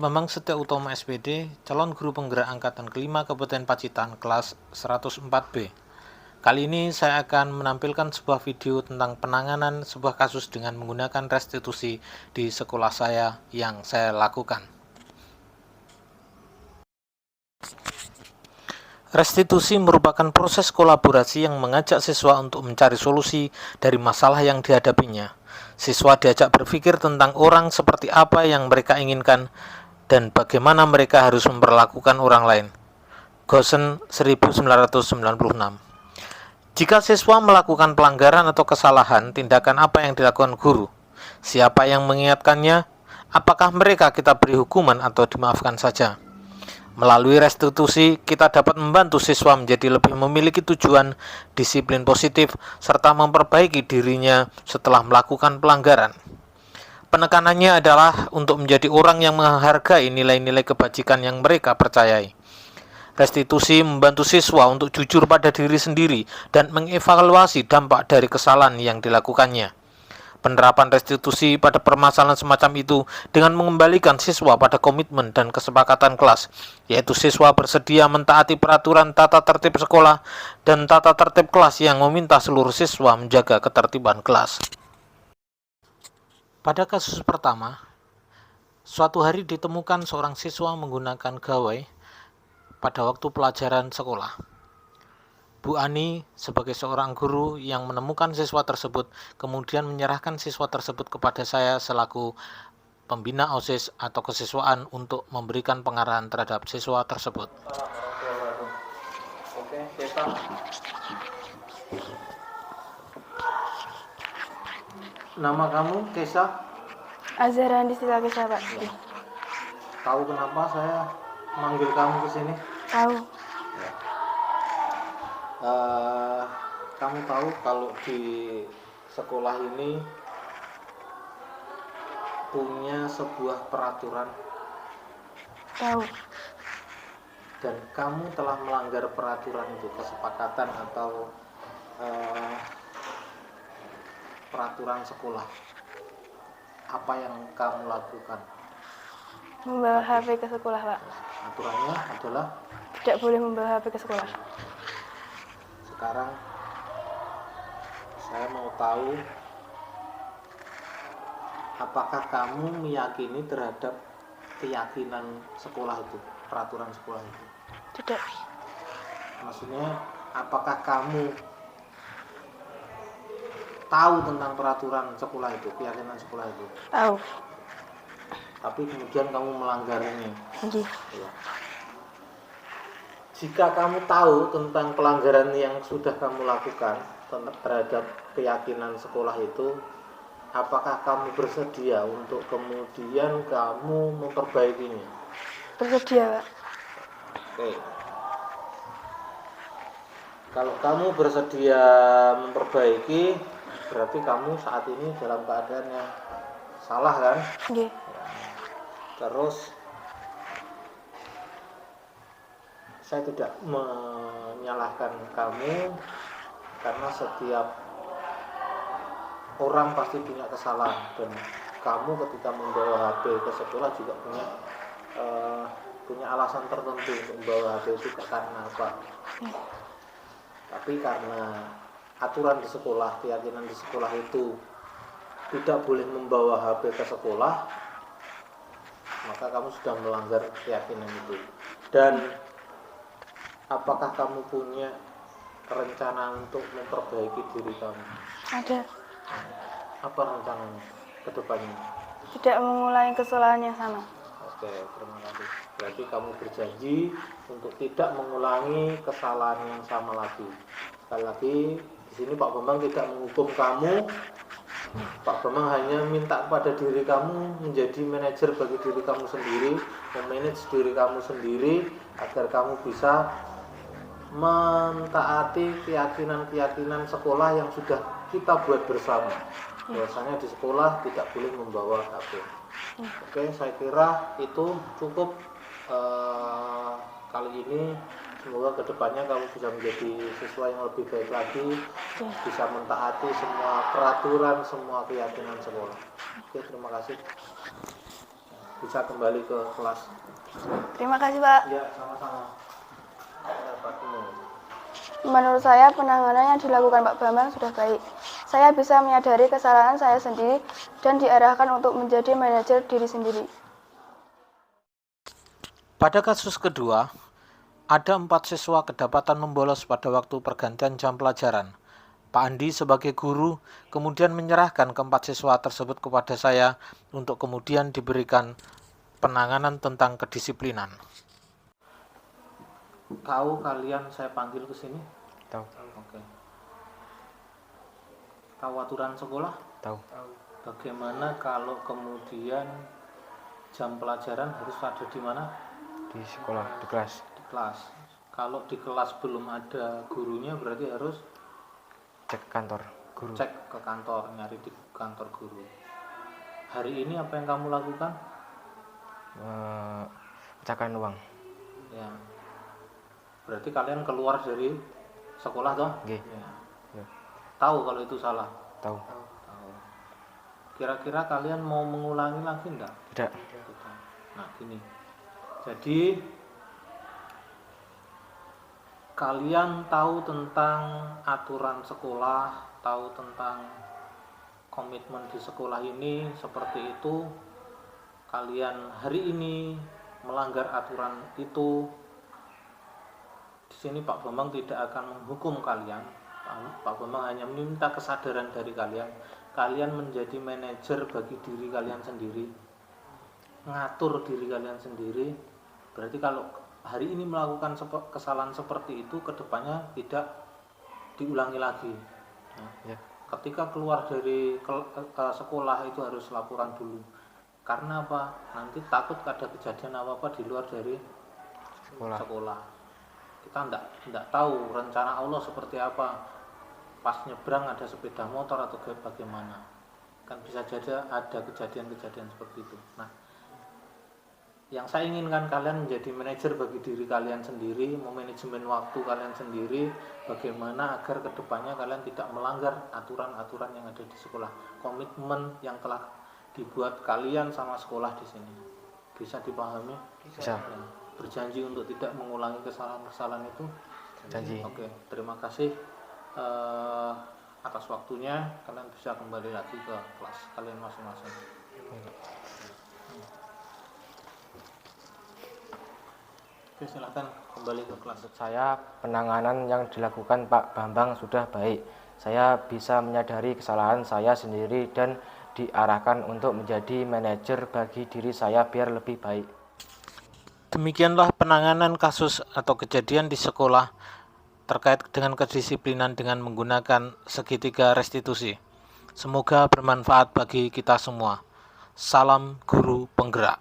Bambang Setia Utomo SPD, calon guru penggerak angkatan kelima Kabupaten Pacitan, kelas 104B. Kali ini saya akan menampilkan sebuah video tentang penanganan sebuah kasus dengan menggunakan restitusi di sekolah saya yang saya lakukan. Restitusi merupakan proses kolaborasi yang mengajak siswa untuk mencari solusi dari masalah yang dihadapinya. Siswa diajak berpikir tentang orang seperti apa yang mereka inginkan dan bagaimana mereka harus memperlakukan orang lain. Gosen 1996. Jika siswa melakukan pelanggaran atau kesalahan, tindakan apa yang dilakukan guru? Siapa yang mengingatkannya? Apakah mereka kita beri hukuman atau dimaafkan saja? Melalui restitusi, kita dapat membantu siswa menjadi lebih memiliki tujuan, disiplin positif, serta memperbaiki dirinya setelah melakukan pelanggaran. Penekanannya adalah untuk menjadi orang yang menghargai nilai-nilai kebajikan yang mereka percayai. Restitusi membantu siswa untuk jujur pada diri sendiri dan mengevaluasi dampak dari kesalahan yang dilakukannya. Penerapan restitusi pada permasalahan semacam itu dengan mengembalikan siswa pada komitmen dan kesepakatan kelas, yaitu siswa bersedia mentaati peraturan tata tertib sekolah dan tata tertib kelas yang meminta seluruh siswa menjaga ketertiban kelas. Pada kasus pertama, suatu hari ditemukan seorang siswa menggunakan gawai pada waktu pelajaran sekolah. Bu Ani sebagai seorang guru yang menemukan siswa tersebut kemudian menyerahkan siswa tersebut kepada saya selaku pembina OSIS atau kesiswaan untuk memberikan pengarahan terhadap siswa tersebut. Oke, nama kamu Kesa? Azhara Andisila Kesa, Pak. Ya. Tahu kenapa saya manggil kamu ke sini? Tahu. Ya. Kamu tahu kalau di sekolah ini punya sebuah peraturan? Tahu. Dan kamu telah melanggar peraturan itu, kesepakatan atau peraturan sekolah. Apa yang kamu lakukan? Membawa HP ke sekolah, Pak. Aturannya adalah Tidak boleh membawa HP ke sekolah. sekarang saya mau tahu apakah kamu meyakini terhadap keyakinan sekolah itu, peraturan sekolah itu? Tidak. Maksudnya apakah kamu tahu tentang peraturan sekolah itu, keyakinan sekolah itu? Tahu. Tapi kemudian kamu melanggarnya. Ya. Jika kamu tahu tentang pelanggaran yang sudah kamu lakukan terhadap keyakinan sekolah itu, apakah kamu bersedia untuk kemudian kamu memperbaikinya? Bersedia, Pak. Oke. Kalau kamu bersedia memperbaiki, berarti kamu saat ini dalam keadaan yang salah, kan? Oke. Terus saya tidak menyalahkan kamu karena setiap orang pasti punya kesalahan, dan kamu ketika membawa HP ke sekolah juga punya alasan tertentu untuk membawa HP itu karena apa? Tapi karena aturan di sekolah, keyakinan di sekolah itu tidak boleh membawa HP ke sekolah, maka kamu sudah melanggar keyakinan itu. Dan apakah kamu punya rencana untuk memperbaiki diri kamu? Ada. Apa rencananya ke depannya? Tidak mengulangi kesalahan yang sama. Oke, terima kasih. Berarti kamu berjanji untuk tidak mengulangi kesalahan yang sama lagi. Sekali lagi, di sini Pak Bambang tidak menghukum kamu. Pak Bambang hanya minta kepada diri kamu menjadi manajer bagi diri kamu sendiri, memanage diri kamu sendiri agar kamu bisa mentaati keyakinan-keyakinan sekolah yang sudah kita buat bersama. Bahwasanya di sekolah tidak boleh membawa HP. Oke, saya kira itu cukup kali ini. Semoga kedepannya kamu bisa menjadi siswa yang lebih baik lagi, bisa mentaati semua peraturan, semua keyakinan sekolah. Oke, terima kasih. bisa kembali ke kelas. Terima kasih, Pak. Ya, sama-sama. Menurut saya, penanganan yang dilakukan Pak Bambang sudah baik. Saya bisa menyadari kesalahan saya sendiri dan diarahkan untuk menjadi manajer diri sendiri. Pada kasus kedua, ada 4 siswa kedapatan membolos pada waktu pergantian jam pelajaran. Pak Andi sebagai guru kemudian menyerahkan keempat siswa tersebut kepada saya untuk kemudian diberikan penanganan tentang kedisiplinan. Tahu kalian saya panggil ke sini? Tahu. Oke. Tahu aturan sekolah? Tahu. Bagaimana kalau kemudian jam pelajaran harus ada di mana? Di sekolah, di kelas. Di kelas. Kalau di kelas belum ada gurunya berarti harus Cek kantor guru. cek ke kantor, nyari di kantor guru. Hari ini apa yang kamu lakukan? Pecahkan uang. Ya. Berarti kalian keluar dari sekolah toh? Nggih. Ya. Ya. Tahu kalau itu salah? Tahu. Tahu. Kira-kira kalian mau mengulangi lagi enggak? Tidak. Tidak. Nah, gini. Jadi kalian tahu tentang aturan sekolah, tahu tentang komitmen di sekolah ini seperti itu. Kalian hari ini melanggar aturan itu. Di sini Pak Bambang tidak akan menghukum kalian. Pak Bambang hanya meminta kesadaran dari kalian. Kalian menjadi manajer bagi diri kalian sendiri, ngatur diri kalian sendiri. Berarti kalau hari ini melakukan kesalahan seperti itu, kedepannya tidak diulangi lagi. Nah, Ya. ketika keluar dari sekolah itu harus laporan dulu. Karena apa? Nanti takut ada kejadian apa-apa di luar dari sekolah. Kita tidak tahu rencana Allah seperti apa. Pas nyebrang ada sepeda motor atau bagaimana. Kan bisa jadi ada kejadian-kejadian seperti itu. Nah, yang saya inginkan kalian menjadi manajer bagi diri kalian sendiri, memanajemen waktu kalian sendiri, bagaimana agar kedepannya kalian tidak melanggar aturan-aturan yang ada di sekolah, komitmen yang telah dibuat kalian sama sekolah di sini. Bisa dipahami? Bisa. Ya. Berjanji untuk tidak mengulangi kesalahan-kesalahan itu. Janji. Oke, terima kasih atas waktunya. Kalian bisa kembali lagi ke kelas kalian masing-masing. Oke, silahkan kembali ke kelas. Menurut saya penanganan yang dilakukan Pak Bambang sudah baik. Saya bisa menyadari kesalahan saya sendiri dan diarahkan untuk menjadi manajer bagi diri saya biar lebih baik. Demikianlah penanganan kasus atau kejadian di sekolah terkait dengan kedisiplinan dengan menggunakan segitiga restitusi. Semoga bermanfaat bagi kita semua. Salam guru penggerak.